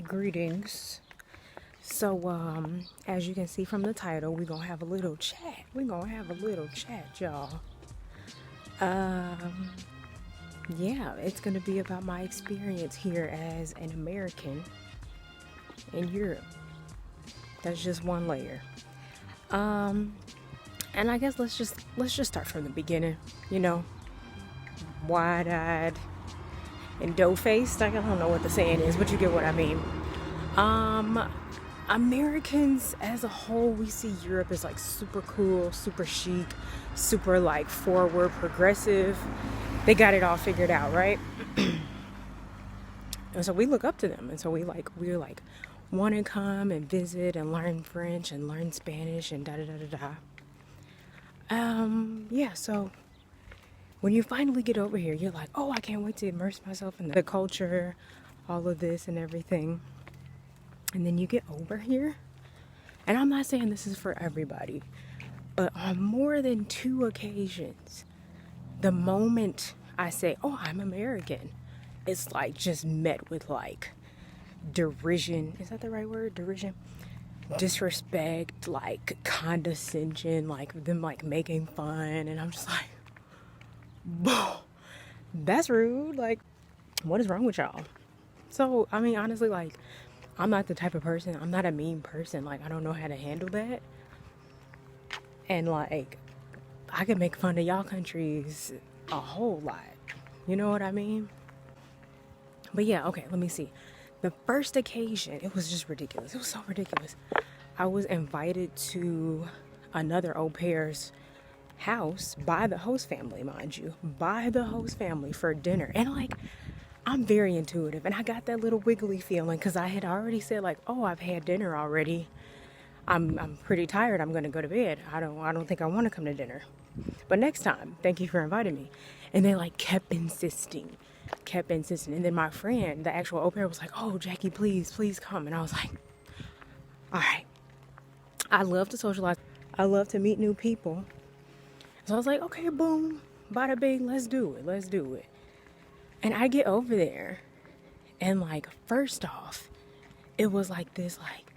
Greetings. So, as you can see from the title, we're gonna have a little chat. Y'all. Um, yeah, it's gonna be about my experience here as an American in Europe. That's just one layer. Um, and I guess let's just start from the beginning. You know, wide-eyed and dough-faced. I don't know what the saying is, but you get what I mean. Um, Americans as a whole, we see Europe as like super cool, super chic, super like forward, progressive. They got it all figured out, right? And so we look up to them, and so we're like want to come and visit and learn French and learn Spanish and da da da da da. Yeah. So when you finally get over here, you're like, oh, I can't wait to immerse myself in the culture, all of this and everything. And then you get over here, and I'm not saying this is for everybody, but on more than 2 occasions, the moment I say, oh, I'm American, it's like just met with like derision. Is that the right word? Derision? Disrespect, like condescension, like them like making fun. And I'm just like, whoa, that's rude. Like, what is wrong with y'all? So, I mean, honestly, like, I'm not the type of person, I'm not a mean person. Like, I don't know how to handle that. And like, I can make fun of y'all countries a whole lot. You know what I mean? But yeah, okay, let me see. The first occasion, it was just ridiculous. It was so ridiculous. I was invited to another au pair's house by the host family, mind you, by the host family for dinner. And like, I'm very intuitive, and I got that little wiggly feeling because I had already said like, oh, I've had dinner already. I'm pretty tired. I'm gonna go to bed. I don't think I want to come to dinner. But next time, thank you for inviting me. And they like kept insisting. And then my friend, the actual au pair, was like, oh, Jackie, please come. And I was like, all right. I love to socialize. I love to meet new people. So I was like, okay, boom, bada bing, let's do it. And I get over there, and like, first off, it was like this, like,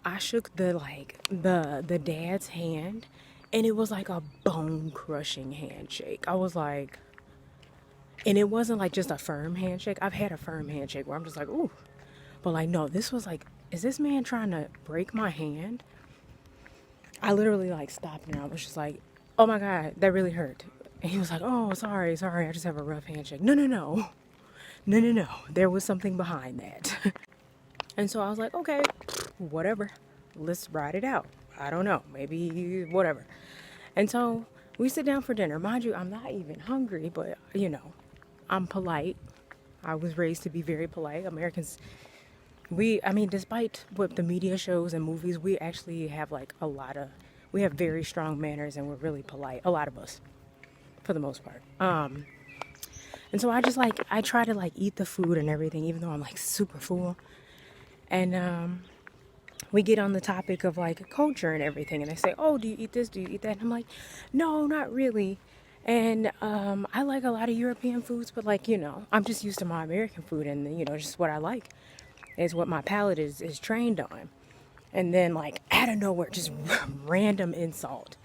I shook the dad's hand, and it was like a bone crushing handshake. I was like, and it wasn't like just a firm handshake. I've had a firm handshake where I'm just like, ooh, but like, no, this was like, is this man trying to break my hand? I literally like stopped, and I was just like, oh my God, that really hurt. And he was like, oh, sorry, I just have a rough handshake. No. There was something behind that. And so I was like, okay, whatever. Let's ride it out. I don't know, maybe whatever. And so we sit down for dinner. Mind you, I'm not even hungry, but you know, I'm polite. I was raised to be very polite. Americans, despite what the media shows and movies, we actually have like we have very strong manners, and we're really polite. A lot of us, for the most part. And so I try to like eat the food and everything, even though I'm like super full. And we get on the topic of like culture and everything, and they say, oh, do you eat this? Do you eat that? And I'm like, no, not really. And I like a lot of European foods, but like, you know, I'm just used to my American food, and you know, just what I like is what my palate is trained on. And then like out of nowhere, just random insult.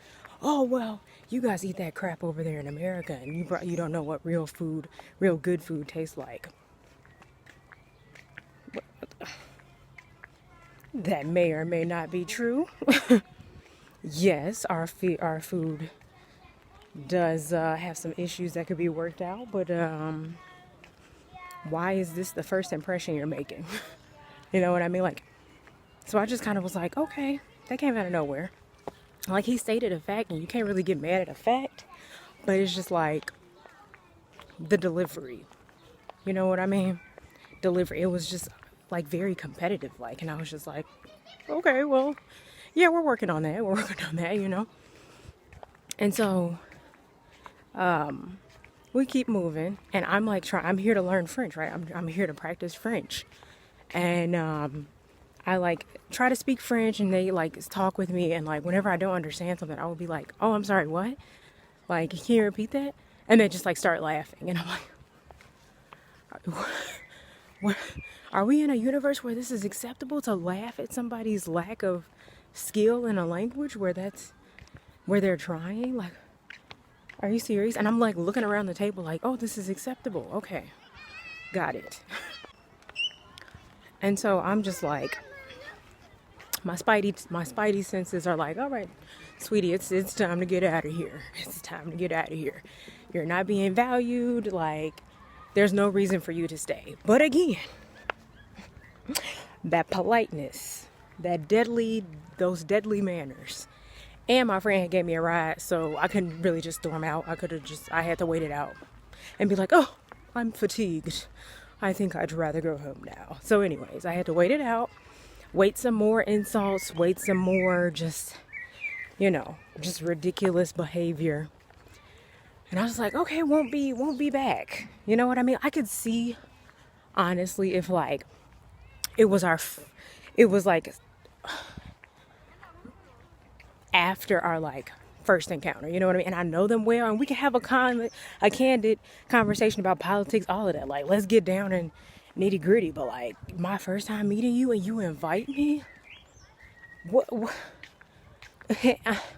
Oh, well, you guys eat that crap over there in America, and you don't know what real good food tastes like. That may or may not be true. Yes, our food does have some issues that could be worked out, but why is this the first impression you're making? You know what I mean? Like, so I just kind of was like, okay, that came out of nowhere. Like, he stated a fact, and you can't really get mad at a fact, but it's just like the delivery. You know what I mean? Delivery. It was just like very competitive, like, and I was just like, okay, well, yeah, we're working on that, you know. And so we keep moving, and I'm like, I'm here to learn French, right? I'm here to practice French. And I like try to speak French, and they like talk with me, and like whenever I don't understand something, I will be like, oh, I'm sorry, what? Like, can you repeat that? And they just like start laughing, and I'm like, What, are we in a universe where this is acceptable to laugh at somebody's lack of skill in a language where they're trying? Like, are you serious? And I'm like looking around the table like, oh, this is acceptable. Okay, got it. And so I'm just like, my spidey senses are like, all right, sweetie, it's time to get out of here. It's time to get out of here. You're not being valued. Like, there's no reason for you to stay. But again, that politeness, those deadly manners. And my friend gave me a ride, so I couldn't really just storm out. I had to wait it out and be like, oh, I'm fatigued. I think I'd rather go home now. So anyways, I had to wait it out, wait some more insults, wait some more just ridiculous behavior. And I was like, okay, won't be back. You know what I mean? I could see, honestly, if like, it was like after our like first encounter, you know what I mean? And I know them well, and we can have a candid conversation about politics, all of that. Like, let's get down and nitty gritty. But like, my first time meeting you and you invite me, what?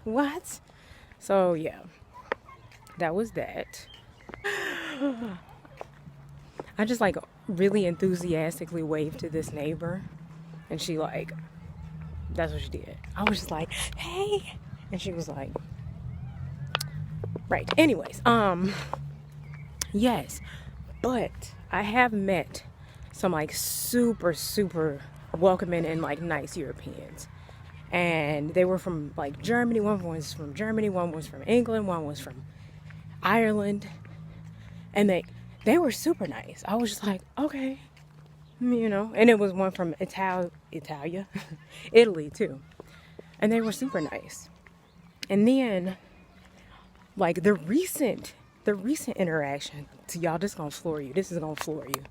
What? So yeah, that was that. I just like really enthusiastically waved to this neighbor, and she like, that's what she did. I was just like, hey, and she was like, right. Anyways, yes, but I have met some like super, super welcoming and like nice Europeans. And they were from like Germany. One was from Germany, one was from England, one was from Ireland. And they were super nice. I was just like, okay, and it was one from Italia, Italy too. And they were super nice. And then like the recent interaction, so y'all, this gonna floor you. This is gonna floor you.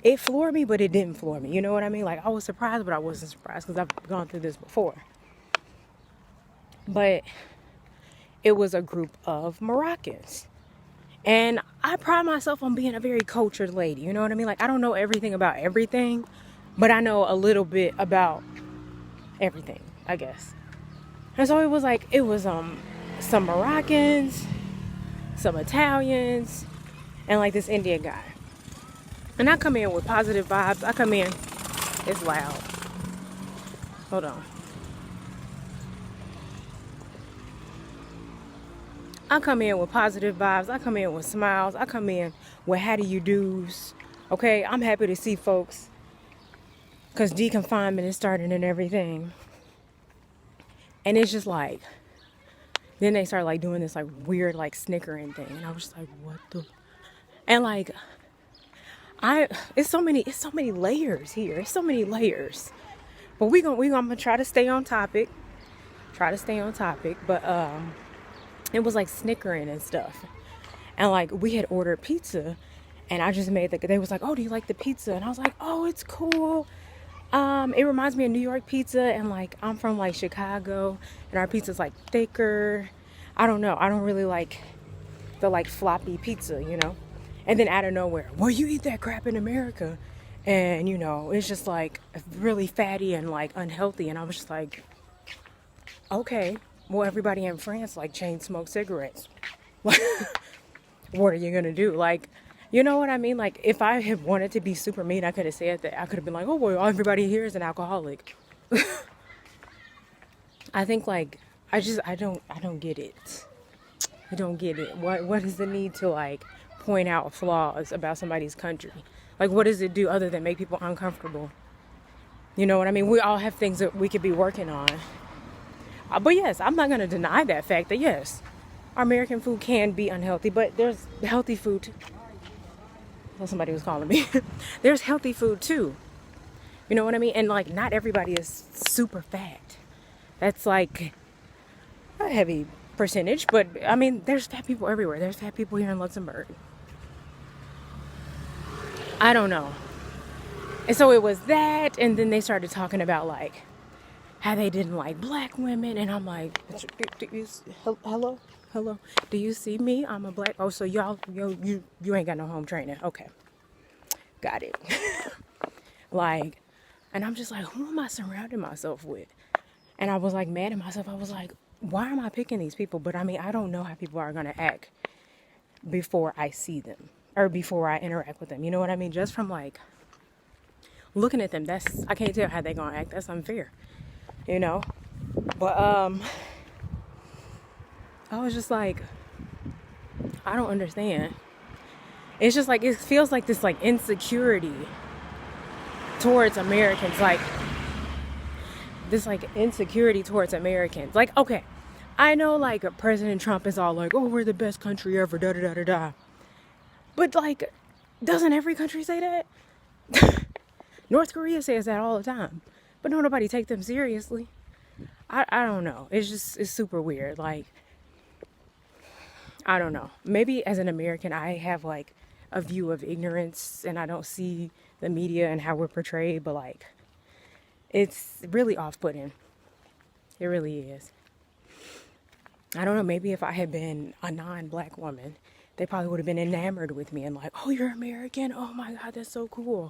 It floored me, but it didn't floor me. You know what I mean? Like, I was surprised, but I wasn't surprised because I've gone through this before. But it was a group of Moroccans. And I pride myself on being a very cultured lady. You know what I mean? Like, I don't know everything about everything, but I know a little bit about everything, I guess. And so it was some Moroccans, some Italians, and like this Indian guy. And I come in with positive vibes. It's loud. Hold on. I come in with positive vibes. I come in with smiles. I come in with how do you do's. Okay, I'm happy to see folks because deconfinement is starting and everything. And it's just like, then they start like doing this like weird like snickering thing. And I was just like, what the? And like, it's so many layers here. It's so many layers. But I'm gonna try to stay on topic. But it was like snickering and stuff. And like, we had ordered pizza, and I just they was like, oh, do you like the pizza? And I was like, oh, it's cool. It reminds me of New York pizza, and like, I'm from like Chicago, and our pizza's like thicker. I don't know. I don't really like the like floppy pizza, And then out of nowhere, well, you eat that crap in America. And, it's just like really fatty and like unhealthy. And I was just like, okay, well, everybody in France like chain smoke cigarettes. What are you going to do? Like, you know what I mean? Like, if I had wanted to be super mean, I could have said that. I could have been like, oh, well, everybody here is an alcoholic. I think like, I don't get it. I don't get it. What is the need to like point out flaws about somebody's country? Like, what does it do other than make people uncomfortable? You know what I mean? We all have things that we could be working on. But yes, I'm not going to deny that fact that yes, our American food can be unhealthy, but there's healthy food too. Well, somebody was calling me. There's healthy food too. You know what I mean? And like, not everybody is super fat. That's like a heavy percentage, but I mean, there's fat people everywhere. There's fat people here in Luxembourg. I don't know. And so it was that, and then they started talking about like how they didn't like black women, and I'm like, hello, do you see me? I'm a black. Oh, so you ain't got no home training. Okay, got it. Like, and I'm just like, who am I surrounding myself with? And I was like mad at myself. I was like, why am I picking these people? But I mean, I don't know how people are going to act before I see them or before I interact with them. You know what I mean? Just from like looking at them, I can't tell how they're going to act. That's unfair, you know? But, I was just like, I don't understand. It's just like, it feels like this like insecurity towards Americans. Like, this like insecurity towards Americans. Like, okay, I know like President Trump is all like, oh, we're the best country ever, da da da da da. But like, doesn't every country say that? North Korea says that all the time, but don't nobody take them seriously. I don't know. It's super weird. Like, I don't know. Maybe as an American, I have like a view of ignorance and I don't see the media and how we're portrayed, but like, it's really off-putting. It really is. I don't know, maybe if I had been a non-black woman, they probably would have been enamored with me and like, oh, you're American? Oh my God, that's so cool.